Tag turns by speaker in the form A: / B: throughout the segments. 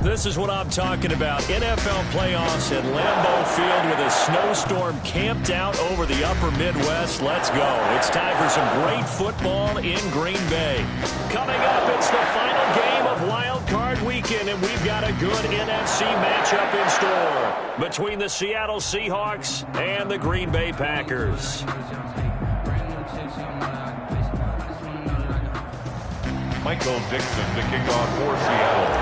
A: This is what I'm talking about. NFL playoffs at Lambeau Field with a snowstorm camped out over the upper Midwest. Let's go. It's time for some great football in Green Bay. Coming up, it's the final game of Wild Card Weekend, and we've got a good NFC matchup in store between the Seattle Seahawks and the Green Bay Packers.
B: Michael Dixon to kick off for Seattle.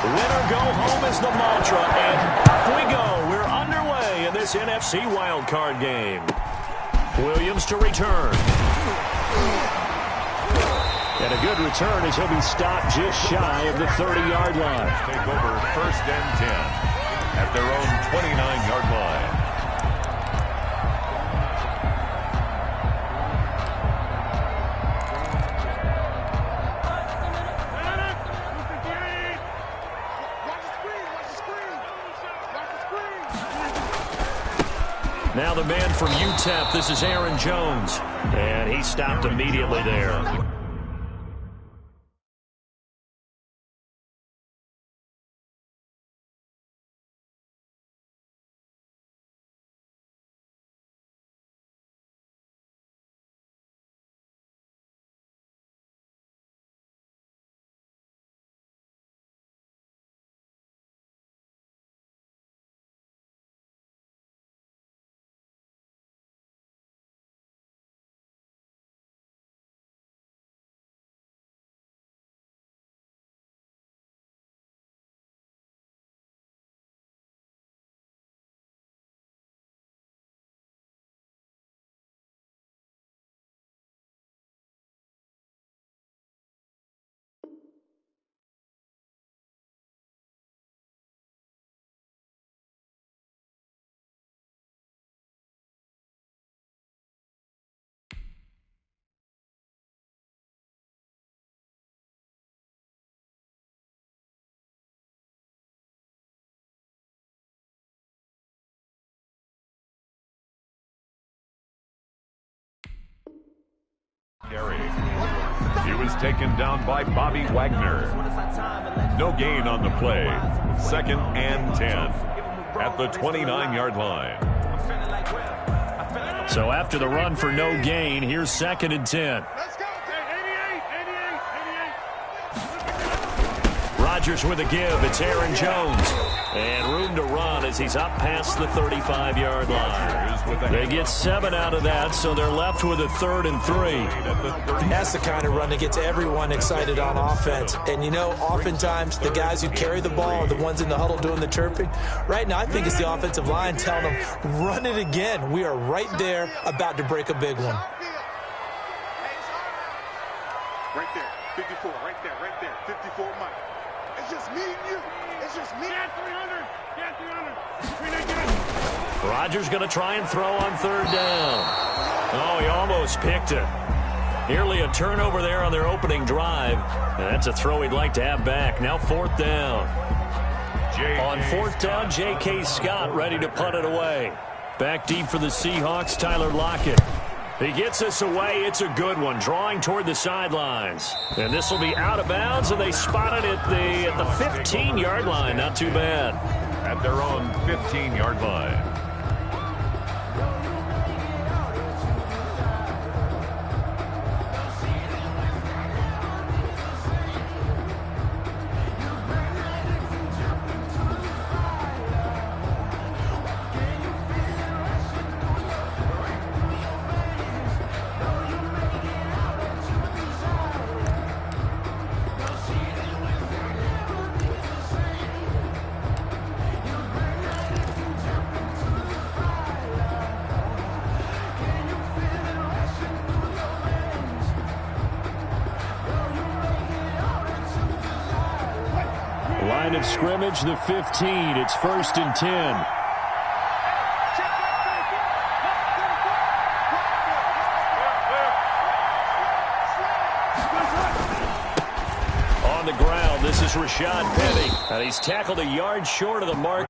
A: Winner go home is the mantra, and off we go. We're underway in this NFC wildcard game. Williams to return. And a good return as he'll be stopped just shy of the 30-yard line.
B: Take over 1st and 10 at their own 29-yard line.
A: Now the man from UTEP, this is Aaron Jones. And he stopped immediately there.
B: He was taken down by Bobby Wagner. No gain on the play. 2nd and 10 at the 29-yard line.
A: So after the run for no gain, here's 2nd and 10. Rodgers with a give. It's Aaron Jones. And room to run as he's up past the 35-yard line. They get 7 out of that, so they're left with a 3rd and 3.
C: That's the kind of run that gets everyone excited on offense. And, you know, oftentimes the guys who carry the ball are the ones in the huddle doing the chirping. Right now, I think it's the offensive line telling them, run it again. We are right there about to break a big one.
D: Right there, 54, right there, 54, Mike. It's just me and you. It's just me. Get 300. Get 300.
A: Rodgers going to try and throw on 3rd down. Oh, he almost picked it. Nearly a turnover there on their opening drive. And that's a throw he'd like to have back. Now 4th down. On 4th down, J.K. Scott ready to punt it away. Back deep for the Seahawks, Tyler Lockett. He gets this away. It's a good one, drawing toward the sidelines. And this will be out of bounds, and they spot it at the 15-yard line. Not too bad.
B: At their own 15-yard line.
A: Line of scrimmage, the 15. It's 1st and 10. On the ground, this is Rashad Penny. And he's tackled a yard short of the mark.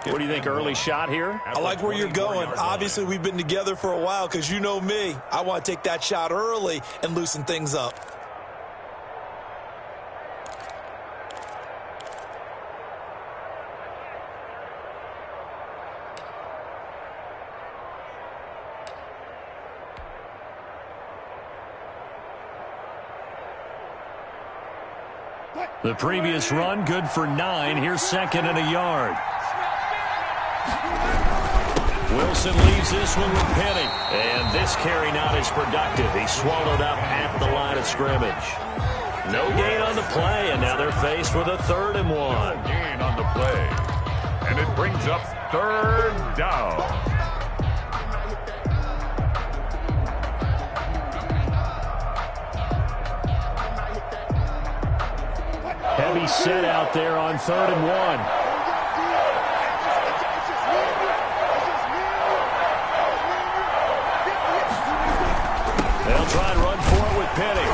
A: What do you think, early shot here?
C: I like where you're going. Obviously, we've been together for a while because you know me. I want to take that shot early and loosen things up.
A: The previous run, good for 9. Here's second and a yard. Wilson leaves this one with Penny. And this carry not as productive. He swallowed up at the line of scrimmage. No gain on the play, and now they're faced with a 3rd and 1.
B: No gain on the play. And it brings up 3rd down.
A: Heavy set out there on 3rd and 1. They'll try and run for it with Penny.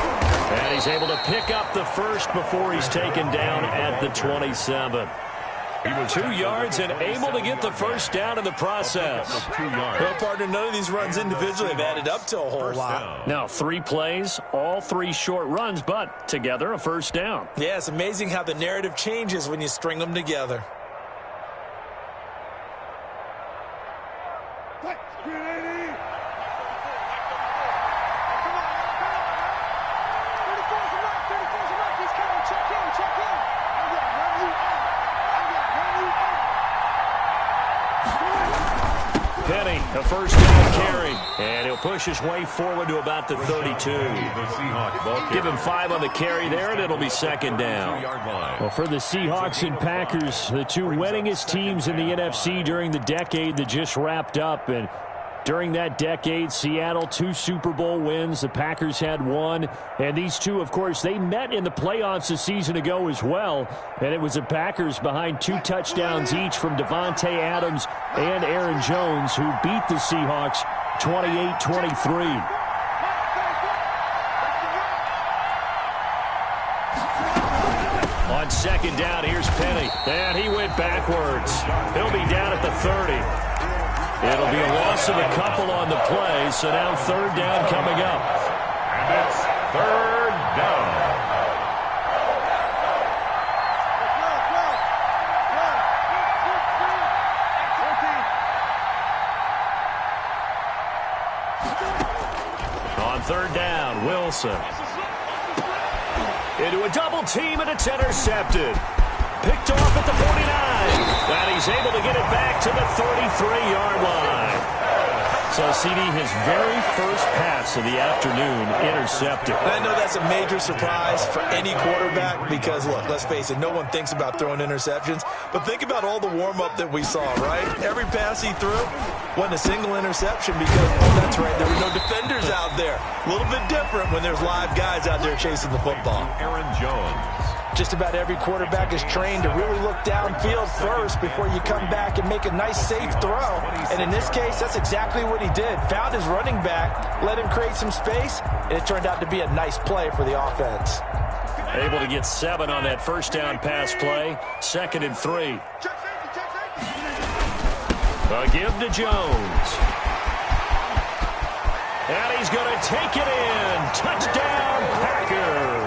A: And he's able to pick up the first before he's taken down at the 27. He was 2 yards and able to get the first down in the process.
C: Well, partner, none of these runs individually have added up to a whole lot.
A: Now, 3 plays, all 3 short runs, but together a first down.
C: Yeah, it's amazing how the narrative changes when you string them together.
A: Penny, a first down carry, and he'll push his way forward to about the 32. Give him 5 on the carry there, and it'll be second down.
E: Well, for the Seahawks and Packers, the 2 winningest teams in the NFC during the decade that just wrapped up, and during that decade, Seattle 2 Super Bowl wins. The Packers had 1. And these 2, of course, they met in the playoffs a season ago as well. And it was the Packers behind 2 touchdowns each from Devontae Adams and Aaron Jones, who beat the Seahawks 28-23.
A: On second down, here's Penny. And he went backwards. He'll be down at the 30. It'll be a loss of a couple on the play, so now 3rd down coming up.
B: And it's 3rd down.
A: On 3rd down, Wilson. Into a double team, and it's intercepted. Picked off at the 49. And he's able to get it back to the 33-yard line. So, CD, his very first pass of the afternoon intercepted.
C: And I know that's a major surprise for any quarterback because, look, let's face it, no one thinks about throwing interceptions. But think about all the warm-up that we saw, right? Every pass he threw wasn't a single interception because, oh, that's right, there were no defenders out there. A little bit different when there's live guys out there chasing the football.
B: Aaron Jones.
C: Just about every quarterback is trained to really look downfield first before you come back and make a nice, safe throw. And in this case, that's exactly what he did. Found his running back, let him create some space, and it turned out to be a nice play for the offense.
A: Able to get 7 on that first down pass play. 2nd and 3. A give to Jones. And he's going to take it in. Touchdown, Packers.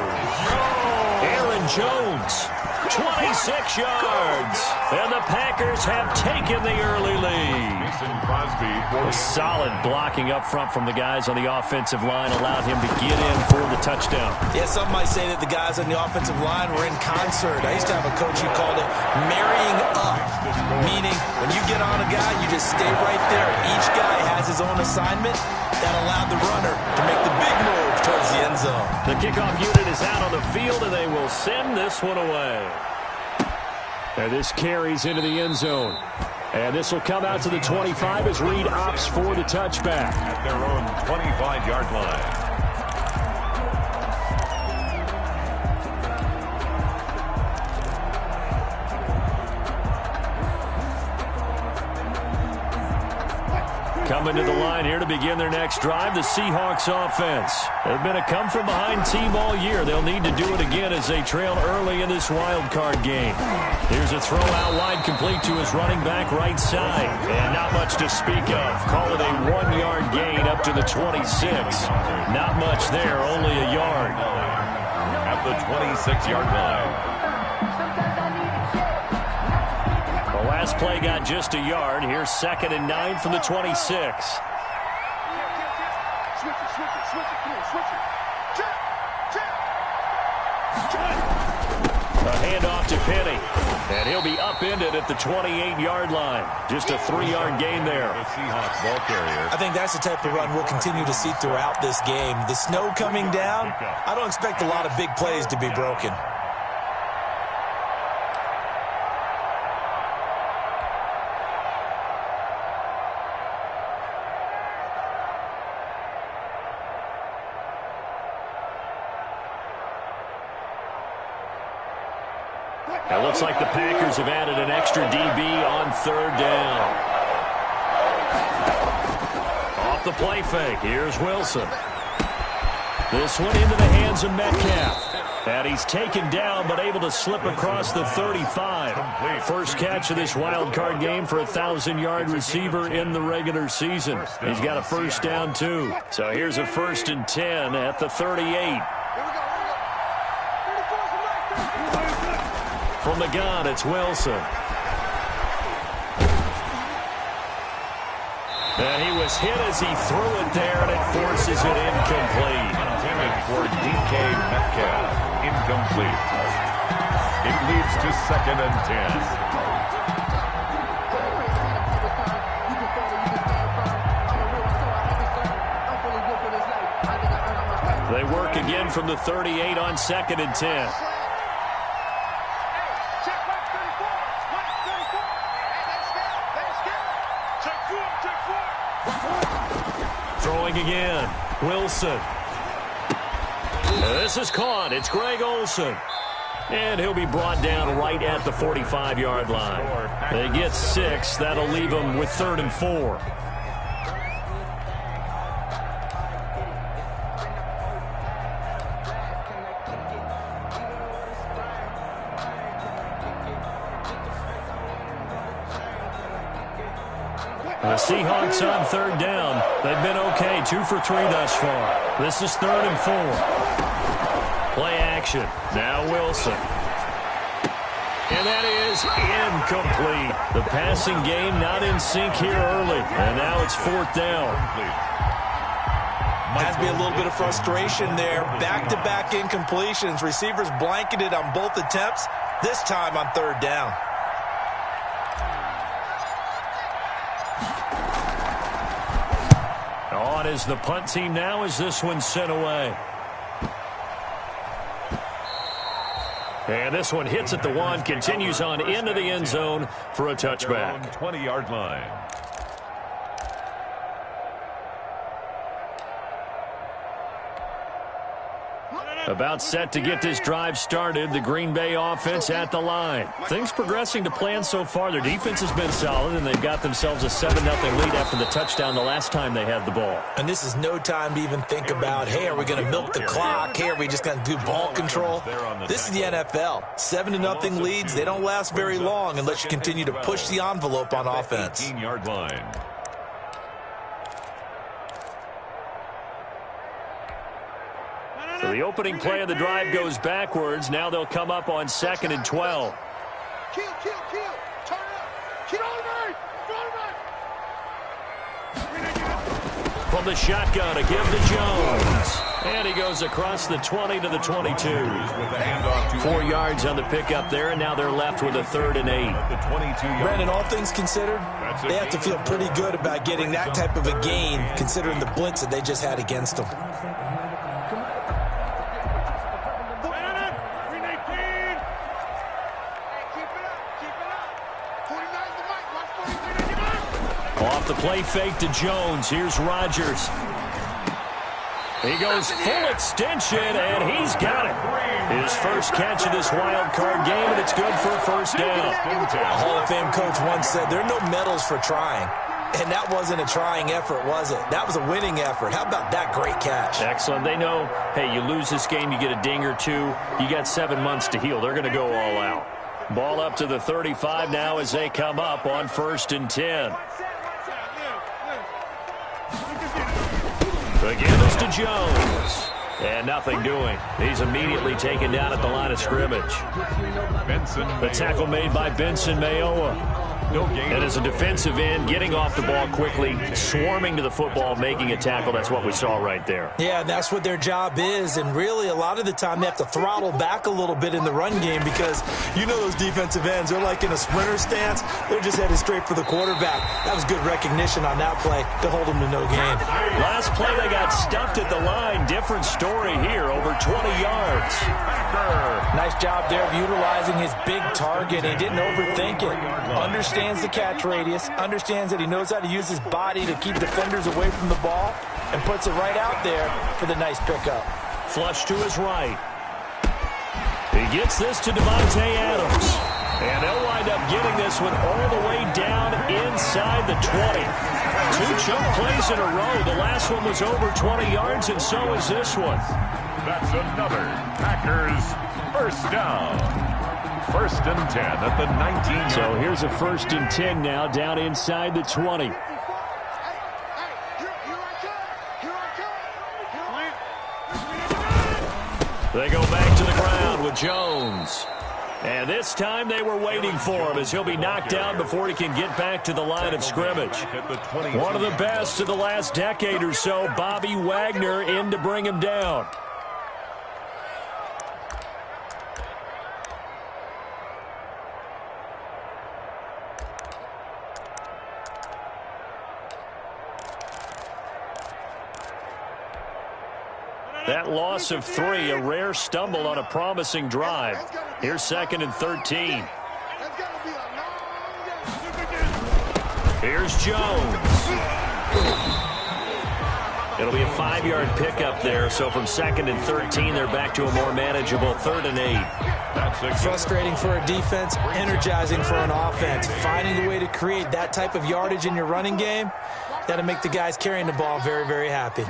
A: Aaron Jones, 26 yards. And the Packers have taken the early lead. A solid blocking up front from the guys on the offensive line allowed him to get in for the touchdown.
C: Yeah, some might say that the guys on the offensive line were in concert. I used to have a coach who called it marrying up, meaning when you get on a guy, you just stay right there. Each guy has his own assignment. That allowed the runner to make the big move towards the end zone.
A: The kickoff unit is out on the field, and they will send this one away.
E: And this carries into the end zone. And this will come out to the 25 as Reed opts for the touchback.
B: At their own 25-yard line.
E: Coming to the line here to begin their next drive, the Seahawks offense. They've been a come-from-behind team all year. They'll need to do it again as they trail early in this wild card game. Here's a throw out wide, complete to his running back right side. And not much to speak of. Call it a 1-yard gain up to the 26. Not much there, only a yard.
B: At the 26-yard line.
E: The last play got just a yard. Here's 2nd and 9 from the 26.
D: Switch it. Come on, switch it.
E: A handoff to Penny. And he'll be upended at the 28-yard line. Just a 3-yard gain there.
B: The Seahawks ball carrier.
C: I think that's the type of run we'll continue to see throughout this game. The snow coming down, I don't expect a lot of big plays to be broken.
E: It looks like the Packers have added an extra DB on 3rd down. Off the play fake. Here's Wilson. This one into the hands of Metcalf. And he's taken down but able to slip across the 35. First catch of this wild card game for a 1,000-yard receiver in the regular season. He's got a first down, too. So here's a 1st and 10 at the 38. From the gun, it's Wilson. And he was hit as he threw it there, and it forces it incomplete.
B: Intended for DK Metcalf. Incomplete. It leads to 2nd and 10.
E: They work again from the 38 on 2nd and 10. Throwing again. Wilson. This is caught. It's Greg Olsen. And he'll be brought down right at the 45-yard line. They get 6. That'll leave them with 3rd and 4. The Seahawks on 3rd down. They've been okay. 2 for 3 thus far. This is 3rd and 4. Play action. Now Wilson. And that is incomplete. The passing game not in sync here early. And now it's 4th down.
C: Has to be a little bit of frustration there. Back-to-back incompletions. Receivers blanketed on both attempts. This time on 3rd down.
E: On is the punt team now as this one's sent away. And this one hits at the 1, continues on into the end zone for a touchback.
B: 20-yard line.
E: About set to get this drive started. The Green Bay offense at the line. Things progressing to plan so far. Their defense has been solid, and they've got themselves a 7-0 lead after the touchdown the last time they had the ball.
C: And this is no time to even think about, hey, are we going to milk the clock? Hey, are we just going to do ball control? This is the NFL. 7-0 leads. They don't last very long unless you continue to push the envelope on offense.
B: 18-yard line.
E: So the opening play of the drive goes backwards. Now they'll come up on 2nd and 12.
D: Kill. Turn up. Get on right.
E: From the shotgun, a give to Jones. And he goes across the 20 to the 22. 4 yards on the pickup there, and now they're left with a 3rd and 8.
C: Brandon, all things considered, they have to feel pretty good about getting that type of a gain, considering the blitz that they just had against them.
E: Off the play fake to Jones. Here's Rodgers. He goes full extension, and he's got it. His first catch of this wild card game, and it's good for a first down.
C: A Hall of Fame coach once said, there are no medals for trying. And that wasn't a trying effort, was it? That was a winning effort. How about that great catch?
E: Excellent. They know, hey, you lose this game, you get a ding or two, you got 7 months to heal. They're going to go all out. Ball up to the 35 now as they come up on 1st and 10. The give is to Jones. And nothing doing. He's immediately taken down at the line of scrimmage. The tackle made by Benson Mayowa. And as a defensive end, getting off the ball quickly, swarming to the football, making a tackle. That's what we saw right there.
C: Yeah, that's what their job is. And really, a lot of the time, they have to throttle back a little bit in the run game because you know those defensive ends, they're like in a sprinter stance. They're just headed straight for the quarterback. That was good recognition on that play to hold them to no gain.
E: Last play, they got stuffed at the line. Different story here, over 20 yards.
C: Nice job there of utilizing his big target. He didn't overthink it. Understands the catch radius, understands that he knows how to use his body to keep defenders away from the ball, and puts it right out there for the nice pickup.
E: Flush to his right. He gets this to Devontae Adams. And they'll wind up getting this one all the way down inside the 20. 2 choke plays in a row. The last one was over 20 yards, and so is this one.
B: That's another Packers first down. 1st and 10 at the 19.
E: So here's a 1st and 10 now, down inside the 20. They go back to the ground with Jones. And this time they were waiting for him as he'll be knocked down before he can get back to the line of scrimmage. One of the best of the last decade or so, Bobby Wagner in to bring him down. That loss of 3, a rare stumble on a promising drive. Here's 2nd and 13. Here's Jones. It'll be a 5-yard pickup there, so from 2nd and 13, they're back to a more manageable 3rd and 8.
C: Frustrating for a defense, energizing for an offense. Finding a way to create that type of yardage in your running game, that'll make the guys carrying the ball very, very happy.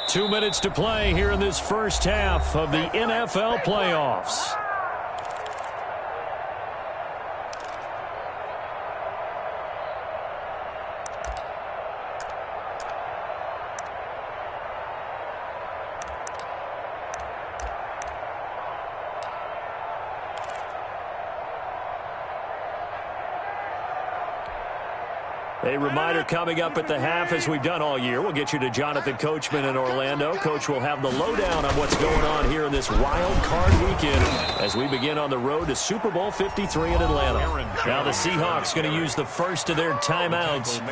E: 2 minutes to play here in this first half of the NFL playoffs. A reminder coming up at the half, as we've done all year. We'll get you to Jonathan Coachman in Orlando. Coach will have the lowdown on what's going on here in this wild card weekend as we begin on the road to Super Bowl 53 in Atlanta. Now the Seahawks going to use the first of their timeouts.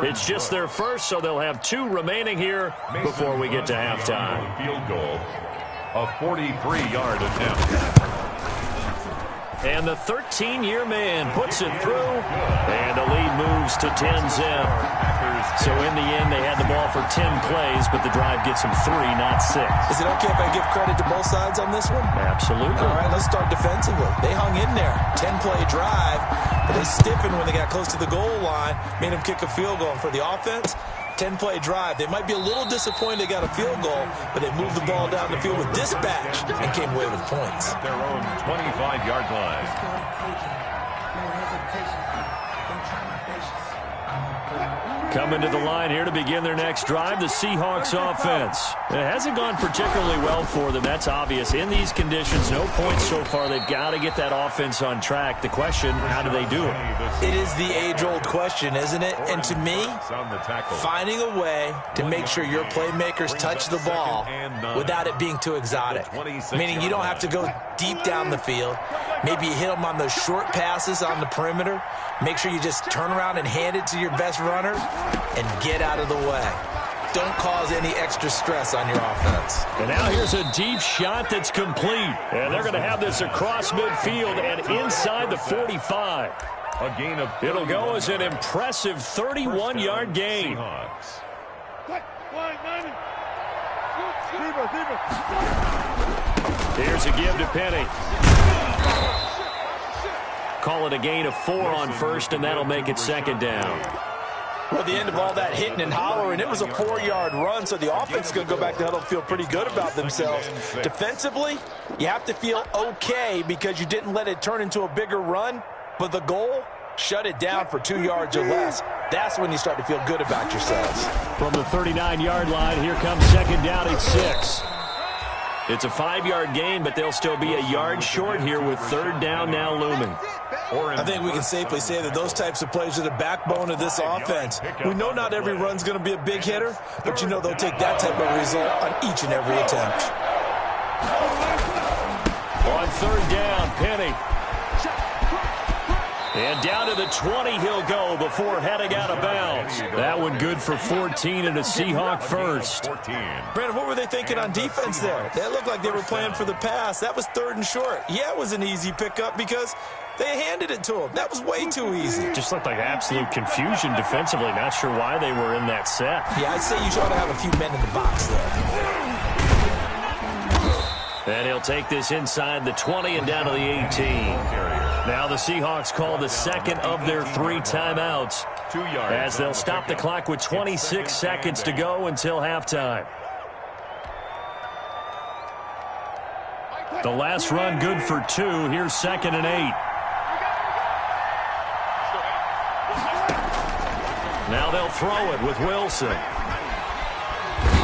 E: It's just their first, so they'll have 2 remaining here before we get to halftime.
B: Field goal, a 43-yard attempt.
E: And the 13-year man puts it through, and the lead moves to 10-zip. So in the end, they had the ball for 10 plays, but the drive gets them 3, not 6.
C: Is it okay if I give credit to both sides on this one?
E: Absolutely.
C: All right, let's start defensively. They hung in there. 10-play drive, but they stiffened when they got close to the goal line, made them kick a field goal. And for the offense, 10-play drive. They might be a little disappointed they got a field goal, but they moved the ball down the field with dispatch and came away with points.
B: At their own 25-yard line.
E: Coming to the line here to begin their next drive, the Seahawks offense. It hasn't gone particularly well for them. That's obvious. In these conditions, no points so far. They've got to get that offense on track. The question, how do they do it?
C: It is the age-old question, isn't it? And to me, finding a way to make sure your playmakers touch the ball without it being too exotic. Meaning you don't have to go deep down the field. Maybe you hit them on those short passes on the perimeter. Make sure you just turn around and hand it to your best runner and get out of the way. Don't cause any extra stress on your offense.
E: And now here's a deep shot that's complete. And they're going to have this across midfield and inside the 45.
B: A gain of
E: It'll go as an impressive 31-yard gain.
A: Here's a give to Penny. Call it a gain of 4 on first, and that'll make it second down.
C: Well, at the end of all that hitting and hollering, it was a 4-yard run, so the offense is going to go back to huddle and feel pretty good about themselves. Defensively, you have to feel okay because you didn't let it turn into a bigger run, but the goal, shut it down for 2 yards or less. That's when you start to feel good about yourselves.
E: From the 39-yard line, here comes second down at 6.
A: It's a 5-yard gain, but they'll still be a yard short here with third down now looming.
C: I think we can safely say that those types of plays are the backbone of this offense. We know not every run's going to be a big hitter, but you know they'll take that type of result on each and every attempt.
A: On third down, Penny. And down to the 20 he'll go before heading out of bounds.
E: That one good for 14 and a Seahawk first.
C: Brandon, what were they thinking on defense there? They looked like they were playing for the pass. That was third and short. Yeah, it was an easy pickup because they handed it to him. That was way too easy.
E: Just looked like absolute confusion defensively. Not sure why they were in that set.
C: Yeah, I'd say you ought to have a few men in the box there.
A: And he'll take this inside the 20 and down to the 18. Now the Seahawks call the second of their 3 timeouts as they'll stop the clock with 26 seconds to go until halftime. The last run good for 2. Here's second and 8. Now they'll throw it with Wilson.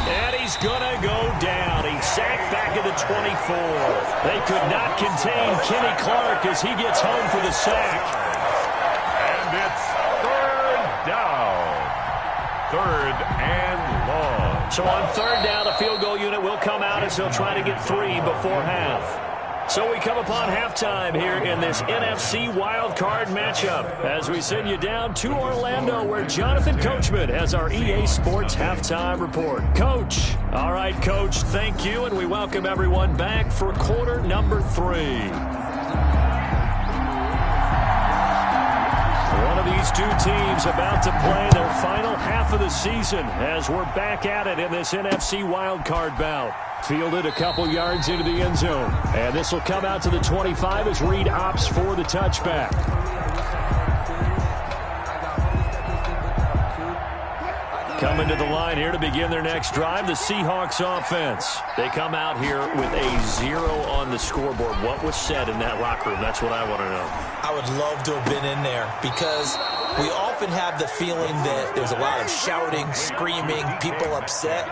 A: And he's going to go down. He's sacked back at the 24. They could not contain Kenny Clark as he gets home for the sack.
B: And it's third down. Third and long.
A: So on third down, the field goal unit will come out as they'll try to get 3 before half. So we come upon halftime here in this NFC wildcard matchup as we send you down to Orlando where Jonathan Coachman has our EA Sports halftime report. Coach. All right, Coach, thank you, and we welcome everyone back for quarter number 3. One of these two teams about to play their final half of the season as we're back at it in this NFC wildcard bout. Fielded a couple yards into the end zone. And this will come out to the 25 as Reed opts for the touchback. Coming to the line here to begin their next drive, the Seahawks offense. They come out here with a 0 on the scoreboard. What was said in that locker room? That's what I want to know.
C: I would love to have been in there because we often have the feeling that there's a lot of shouting, screaming, people upset.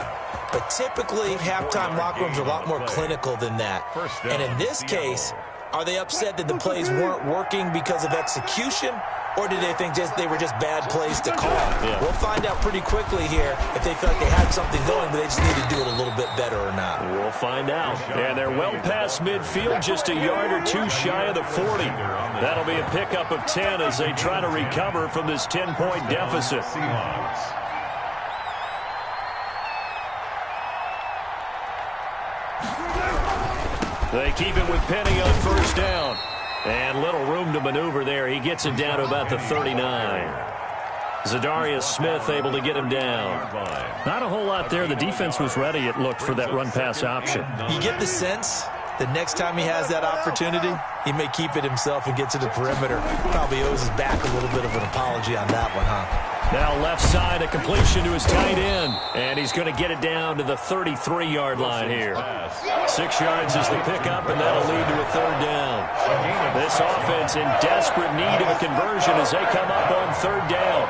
C: But typically, halftime locker rooms are a lot more clinical than that. And in this case, are they upset that the plays weren't working because of execution? Or did they think they were just bad plays to call? Yeah. We'll find out pretty quickly here if they feel like they had something going, but they just need to do it a little bit better or not.
A: We'll find out. And they're well past midfield, just a yard or 2 shy of the 40. That'll be a pickup of 10 as they try to recover from this 10-point deficit. They keep it with Penny on first down. And little room to maneuver there. He gets it down to about the 39. Zadarius Smith able to get him down.
E: Not a whole lot there. The defense was ready, it looked, for that run-pass option.
C: You get the sense the next time he has that opportunity, he may keep it himself and get to the perimeter. Probably owes his back a little bit of an apology on that one, huh?
A: Now left side, a completion to his tight end. And he's going to get it down to the 33-yard line here. 6 yards is the pickup, and that'll lead to a third down. This offense in desperate need of a conversion as they come up on third down.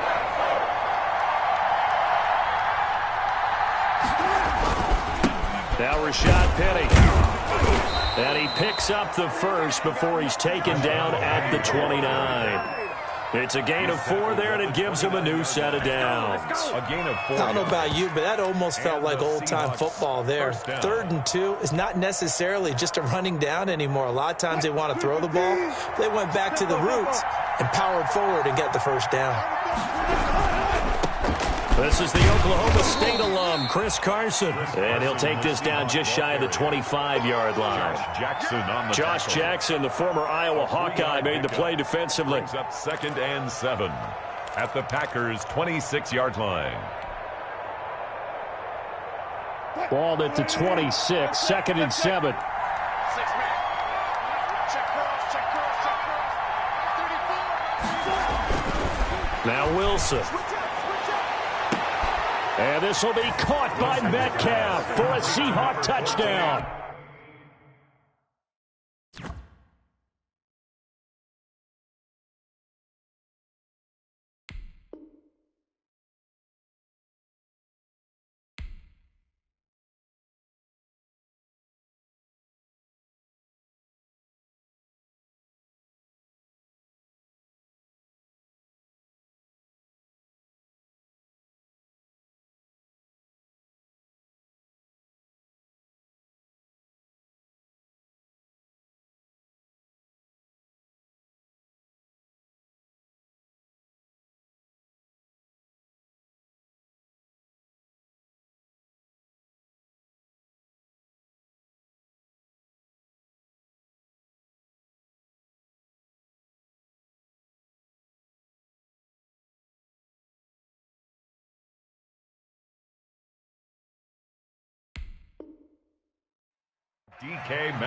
A: Now Rashad Penny. And he picks up the first before he's taken down at the 29. It's a gain of 4 there, and it gives him a new set of downs.
B: A gain of 4.
C: I don't know about you, but that almost felt like old-time football there. 3rd and 2 is not necessarily just a running down anymore. A lot of times they want to throw the ball. They went back to the roots and powered forward and got the first down.
A: This is the Oklahoma State alum, Chris Carson. And he'll take this down just shy of the 25-yard line. Josh Jackson, the former Iowa Hawkeye, made the play defensively.
B: Brings up 2nd and 7 at the Packers' 26-yard line.
E: Ball at the 26, 2nd and 7.
A: Now Wilson.
E: And this will be caught by Metcalf for a Seahawk touchdown. DK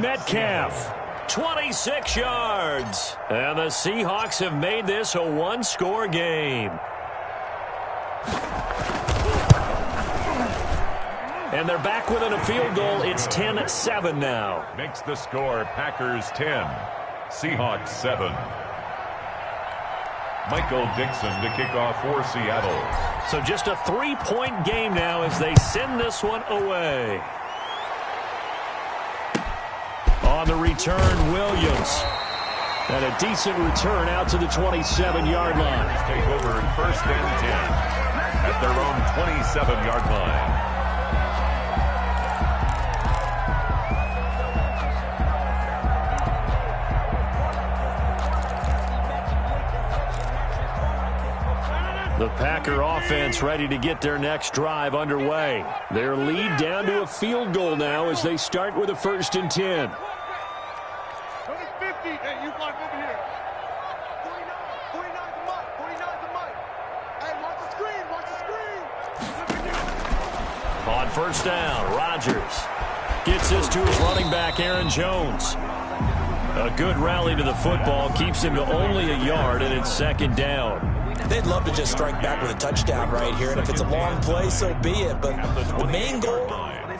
E: Metcalf, 26 yards. And the Seahawks have made this a one-score game. And they're back within a field goal. It's 10-7 now.
B: Makes the score Packers 10, Seahawks 7. Michael Dixon to kick off for Seattle.
A: So just a 3-point game now as they send this one away. On the return, Williams. And a decent return out to the 27-yard line.
B: Take over first and 10 at their own 27-yard line.
A: The Packer offense ready to get their next drive underway. Their lead down to a field goal now as they start with a 1st and 10.
D: Hey, you block over here. 49 the mic. 49 the mic. Hey, watch the screen. Watch the screen.
A: On 1st down, Rodgers gets this to his running back, Aaron Jones. A good rally to the football keeps him to only a yard, and it's 2nd down.
C: They'd love to just strike back with a touchdown right here, and if it's a long play, so be it. But the main goal,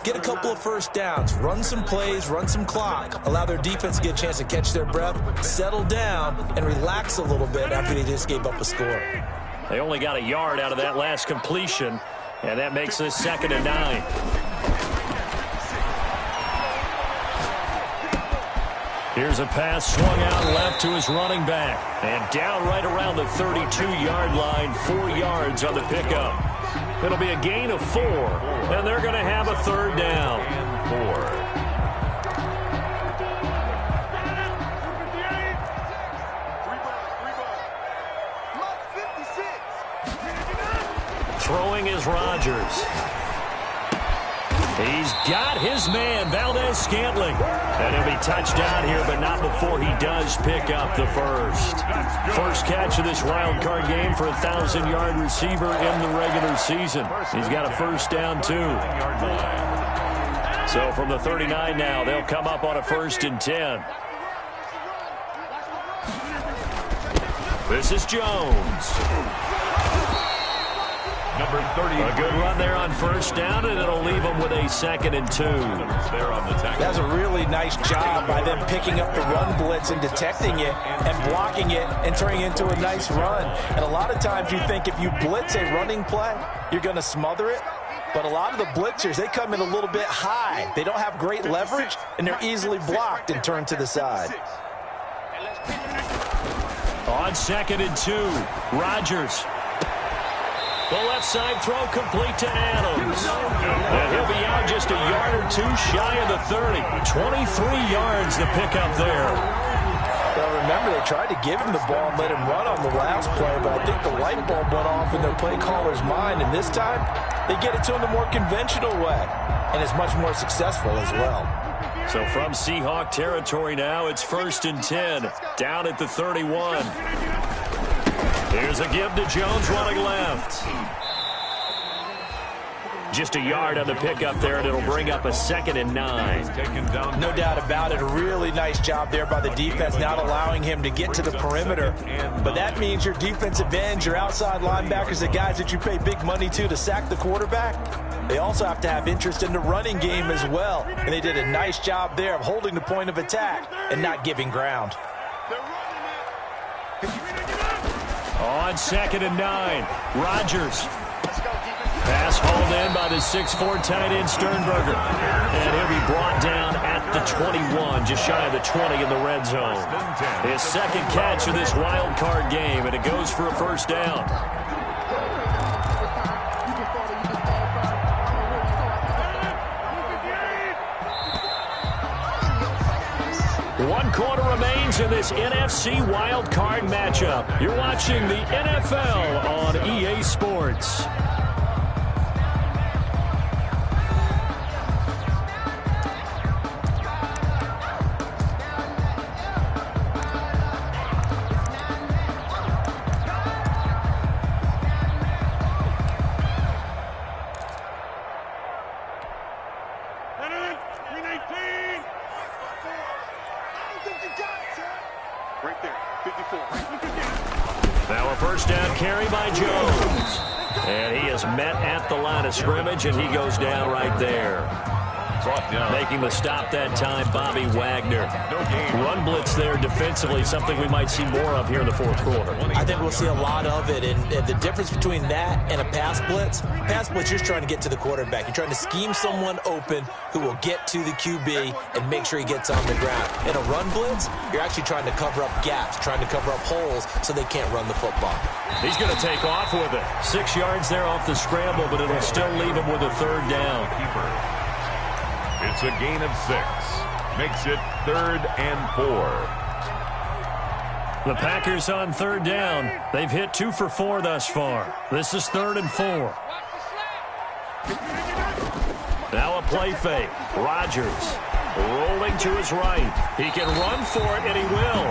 C: get a couple of 1st downs, run some plays, run some clock, allow their defense to get a chance to catch their breath, settle down, and relax a little bit after they just gave up a score.
A: They only got a yard out of that last completion, and that makes this 2nd and 9. Here's a pass swung out left to his running back. And down right around the 32-yard line, 4 yards on the pickup. It'll be a gain of 4, and they're going to have a 3rd down.
B: And
D: 4.
A: Throwing is Rodgers. He's got his man, Valdez-Scantling. And he'll be touched down here, but not before he does pick up the first. First catch of this wild card game for a 1,000-yard receiver in the regular season. He's got a 1st down, too. So from the 39 now, they'll come up on a 1st and 10. This is Jones.
B: number 30.
A: A good run there on 1st down, and it'll leave them with a 2nd and 2.
B: There on the tackle.
C: That's a really nice job by them picking up the run blitz and detecting it and blocking it and turning it into a nice run. And a lot of times you think if you blitz a running play, you're going to smother it. But a lot of the blitzers, they come in a little bit high. They don't have great leverage, and they're easily blocked and turned to the side.
A: On 2nd and 2, Rodgers. The left side throw complete to Adams. And he'll be out just a yard or two shy of the 30. 23 yards the pickup there.
C: Well, remember, they tried to give him the ball and let him run on the last play, but I think the light bulb went off in their play caller's mind, and this time they get it to him the more conventional way, and it's much more successful as well.
A: So from Seahawk territory now, it's 1st and 10, down at the 31. Here's a give to Jones running left. Just a yard on the pickup there, and it'll bring up a 2nd and 9.
C: No doubt about it. A really nice job there by the defense, not allowing him to get to the perimeter. But that means your defensive ends, your outside linebackers, the guys that you pay big money to sack the quarterback, they also have to have interest in the running game as well. And they did a nice job there of holding the point of attack and not giving ground.
A: On 2nd and 9, Rodgers. Pass hauled in by the 6'4" tight end Sternberger. And he'll be brought down at the 21, just shy of the 20 in the red zone. His 2nd catch of this wild card game, and it goes for a 1st down. 1 quarter remains in this NFC wild card matchup. You're watching the NFL on EA Sports. Now a 1st down carry by Jones. And he is met at the line of scrimmage, and he goes down right there. Making the stop that time, Bobby Wagner. Run blitz there defensively, something we might see more of here in the 4th quarter.
C: I think we'll see a lot of it, and the difference between that and a pass blitz, you're trying to get to the quarterback. You're trying to scheme someone open who will get to the QB and make sure he gets on the ground. In a run blitz, you're actually trying to cover up gaps, trying to cover up holes so they can't run the football.
A: He's going to take off with it. 6 yards there off the scramble, but it'll still leave him with a 3rd down.
B: It's a gain of 6. Makes it 3rd and 4.
A: The Packers on 3rd down. They've hit 2 for 4 thus far. This is 3rd and 4. Now a play fake. Rodgers rolling to his right. He can run for it, and he will.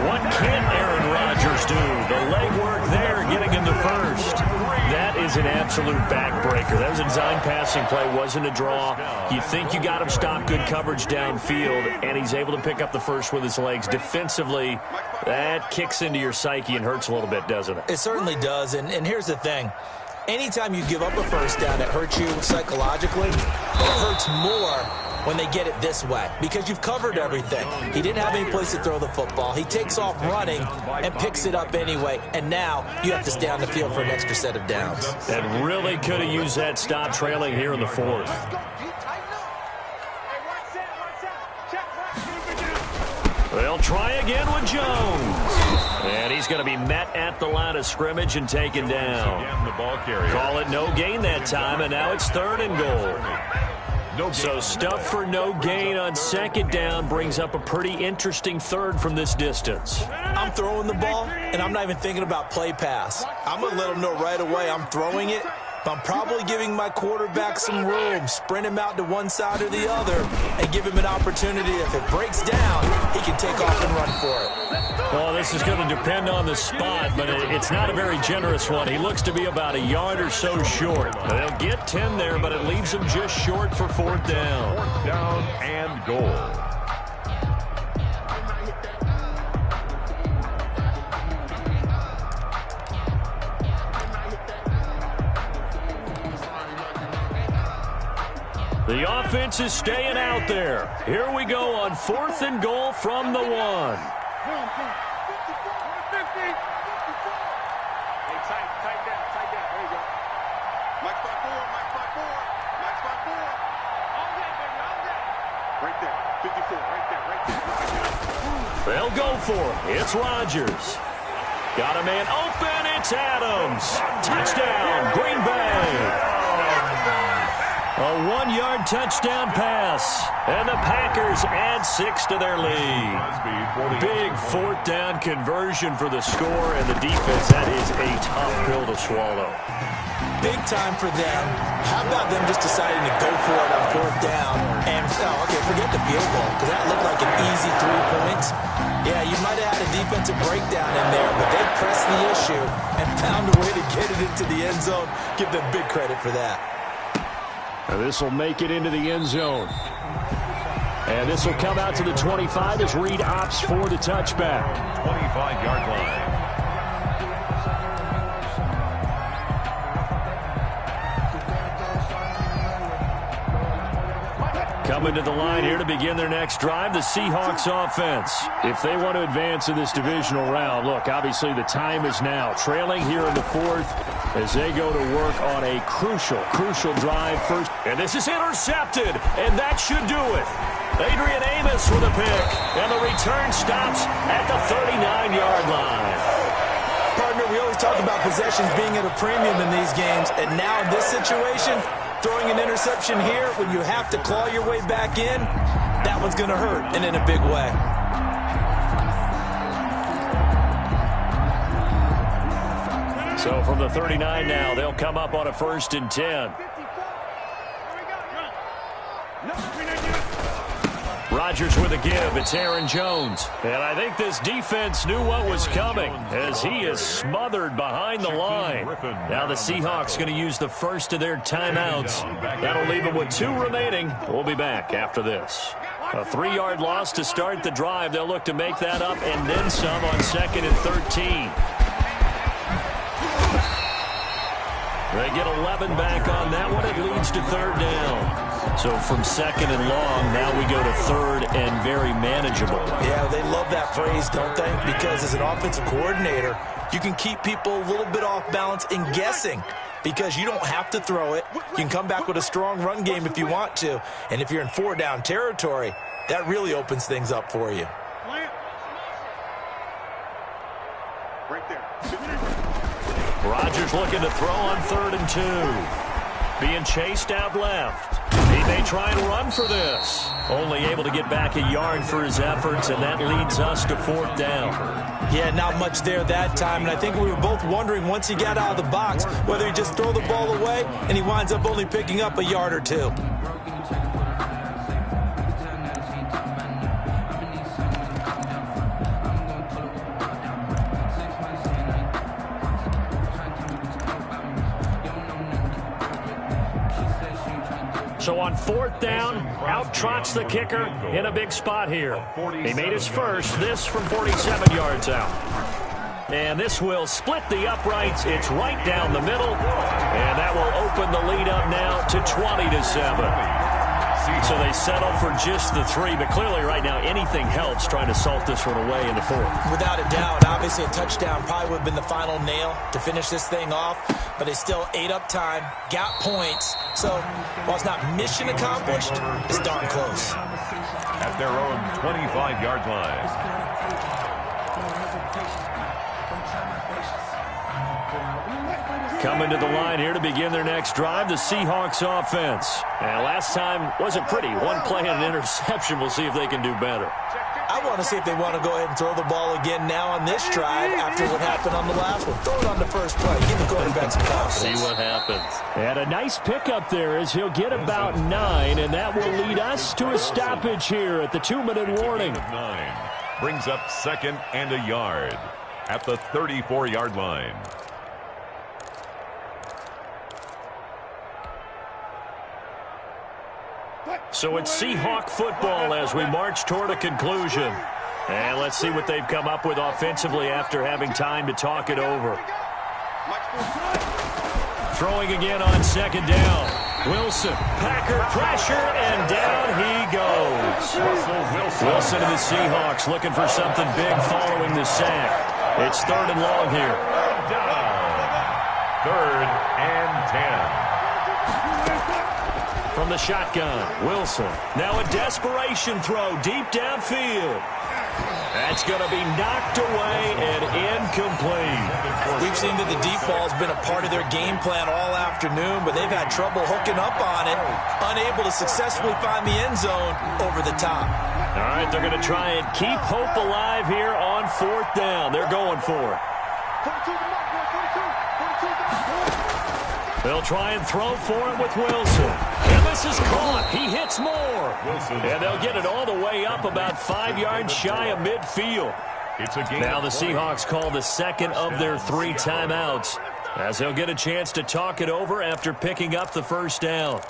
A: What can Aaron Rodgers do? The leg work there, getting him the 1st. That is an absolute backbreaker. That was a design passing play, wasn't a draw. You think you got him stopped, good coverage downfield, and he's able to pick up the 1st with his legs. Defensively, that kicks into your psyche and hurts a little bit, doesn't it?
C: It certainly does, and here's the thing. Anytime you give up a 1st down, it hurts you psychologically. It hurts more when they get it this way because you've covered everything. He didn't have any place to throw the football. He takes off running and picks it up anyway, and now you have to stay on the field for an extra set of downs.
A: And really could have used that stop trailing here in the 4th. They'll try again with Jones. And he's going to be met at the line of scrimmage and taken down. Call it no gain that time, and now it's 3rd and goal. So stuff for no gain on 2nd down brings up a pretty interesting 3rd from this distance.
C: I'm throwing the ball, and I'm not even thinking about play pass. I'm going to let him know right away I'm throwing it. I'm probably giving my quarterback some room, sprint him out to one side or the other, and give him an opportunity. If it breaks down, he can take off and run for it.
A: Well, this is going to depend on the spot, but it's not a very generous one. He looks to be about a yard or so short. They'll get 10 there, but it leaves him just short for 4th down.
B: 4th down and goal.
A: The offense is staying out there. Here we go on 4th and goal from the 1.
D: Hey, tight down. There you go. Mike 5-4. All that, baby, all that. Right there. 54, right there.
A: They'll go for it. It's Rodgers. Got a man open. It's Adams. Touchdown, Green Bay. A 1-yard touchdown pass, and the Packers add 6 to their lead. Big 4th down conversion for the score, and the defense, that is a tough pill to swallow.
C: Big time for them. How about them just deciding to go for it on 4th down? And, forget the field goal, because that looked like an easy 3 points. Yeah, you might have had a defensive breakdown in there, but they pressed the issue and found a way to get it into the end zone. Give them big credit for that.
E: And this will make it into the end zone. And this will come out to the 25 as Reed opts for the touchback.
B: 25-yard line.
E: Coming to the line here to begin their next drive, the Seahawks offense. If they want to advance in this divisional round, look, obviously the time is now. Trailing here in the fourth as they go to work on a crucial drive first. And this is intercepted, and that should do it. Adrian Amos with a pick, and the return stops at the 39-yard line.
C: Partner, we always talk about possessions being at a premium in these games, and now in this situation, throwing an interception here when you have to claw your way back in, that one's going to hurt, and in a big way.
E: So from the 39 now, they'll come up on a 1st and 10. Rodgers with a give. It's Aaron Jones. And I think this defense knew what was coming as he is smothered behind the line. Now the Seahawks going to use the first of their timeouts. That'll leave them with 2 remaining. We'll be back after this. A 3-yard loss to start the drive. They'll look to make that up and then some on 2nd and 13. They get 11 back on that one. It leads to 3rd down. So from 2nd and long, now we go to 3rd and very manageable.
C: Yeah, they love that phrase, don't they? Because as an offensive coordinator, you can keep people a little bit off balance and guessing because you don't have to throw it. You can come back with a strong run game if you want to. And if you're in 4-down territory, that really opens things up for you.
D: Right there.
E: Rodgers looking to throw on 3rd and 2. Being chased out left. He may try and run for this. Only able to get back a yard for his efforts, and that leads us to 4th down.
C: Yeah, not much there that time, and I think we were both wondering once he got out of the box whether he just throw the ball away, and he winds up only picking up a yard or 2.
E: So on 4th down, out trots the kicker in a big spot here. He made his first, this from 47 yards out. And this will split the uprights. It's right down the middle. And that will open the lead up now to 20-7. So they settle for just the 3, but clearly right now anything helps trying to salt this one away in the 4th.
C: Without a doubt, obviously a touchdown probably would have been the final nail to finish this thing off, but they still ate up time, got points. So while it's not mission accomplished, it's darn close.
B: At their own 25-yard line.
E: Coming to the line here to begin their next drive, the Seahawks offense. And last time wasn't pretty. 1 play and an interception. We'll see if they can do better.
C: I want to see if they want to go ahead and throw the ball again now on this drive after what happened on the last one. Throw it on the first play. Give the quarterback some confidence.
E: See what happens. And a nice pickup there as he'll get about 9, and that will lead us to a stoppage here at the 2-minute warning.
B: 9 brings up 2nd and a yard at the 34-yard line.
E: So it's Seahawk football as we march toward a conclusion. And let's see what they've come up with offensively after having time to talk it over. Throwing again on 2nd down. Wilson, Packer pressure, and down he goes. Wilson and the Seahawks looking for something big following the sack. It's 3rd and long here.
B: 3rd and 10.
E: From the shotgun, Wilson. Now a desperation throw deep downfield. That's going to be knocked away and incomplete.
C: We've seen that the deep ball has been a part of their game plan all afternoon, but they've had trouble hooking up on it, unable to successfully find the end zone over the top.
E: All right, they're going to try and keep hope alive here on 4th down. They're going for it.
D: 42 to mark, 42.
E: They'll try and throw for it with Wilson. And this is caught. He hits more. And they'll get it all the way up about 5 yards shy of midfield. Now the Seahawks call the 2nd of their 3 timeouts as they'll get a chance to talk it over after picking up the 1st down.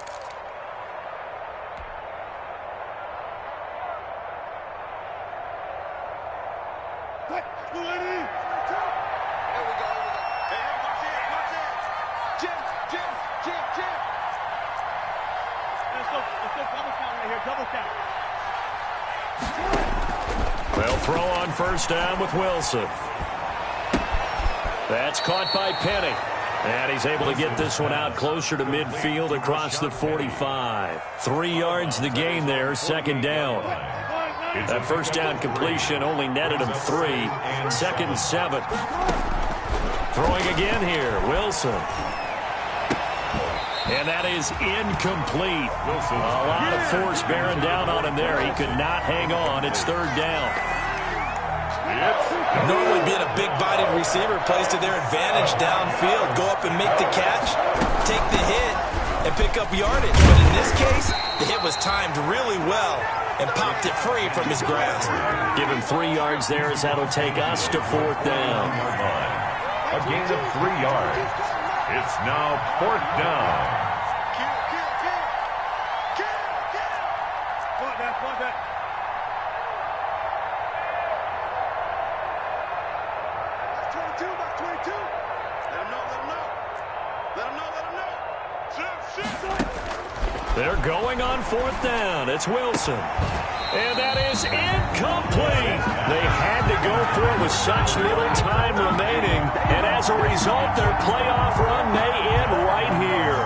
A: They'll throw on first down with Wilson. That's caught by Penny. And he's able to get this one out closer to midfield across the 45. 3 yards the gain there, second down. That first down completion only netted him 3. 2nd and 7. Throwing again here, Wilson. And that is incomplete. A lot of force bearing down on him there. He could not hang on. It's 3rd down.
C: Normally being a big-bodied receiver plays to their advantage downfield. Go up and make the catch, take the hit, and pick up yardage. But in this case, the hit was timed really well and popped it free from his grasp.
A: Give him 3 yards there as that'll take us to 4th down.
B: A gain of 3 yards. It's now 4th down.
A: They're going on 4th down. It's Wilson. And that is incomplete. They had to go for it with such little time remaining. And as a result, their playoff run may end right here.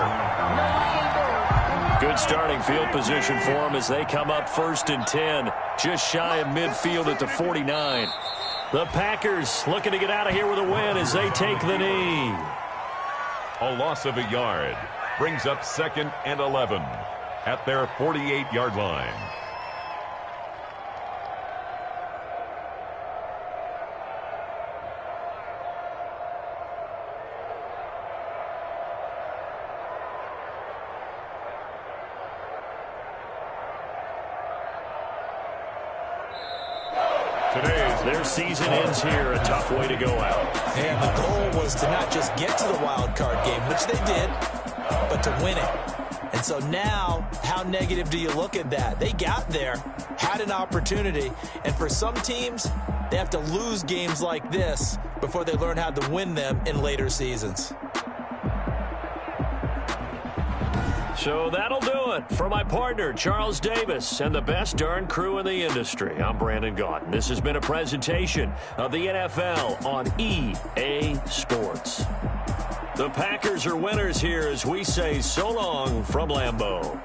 A: Good starting field position for them as they come up 1st and 10. Just shy of midfield at the 49. The Packers looking to get out of here with a win as they take the knee.
B: A loss of a yard brings up 2nd and 11 at their 48-yard line.
A: Their season ends here. A tough way to go out.
C: And the goal was to not just get to the wild card game, which they did, but to win it. And so now, how negative do you look at that? They got there, had an opportunity, and for some teams, they have to lose games like this before they learn how to win them in later seasons.
A: So that'll do it for my partner, Charles Davis, and the best darn crew in the industry. I'm Brandon Gaudin. This has been a presentation of the NFL on EA Sports. The Packers are winners here as we say so long from Lambeau.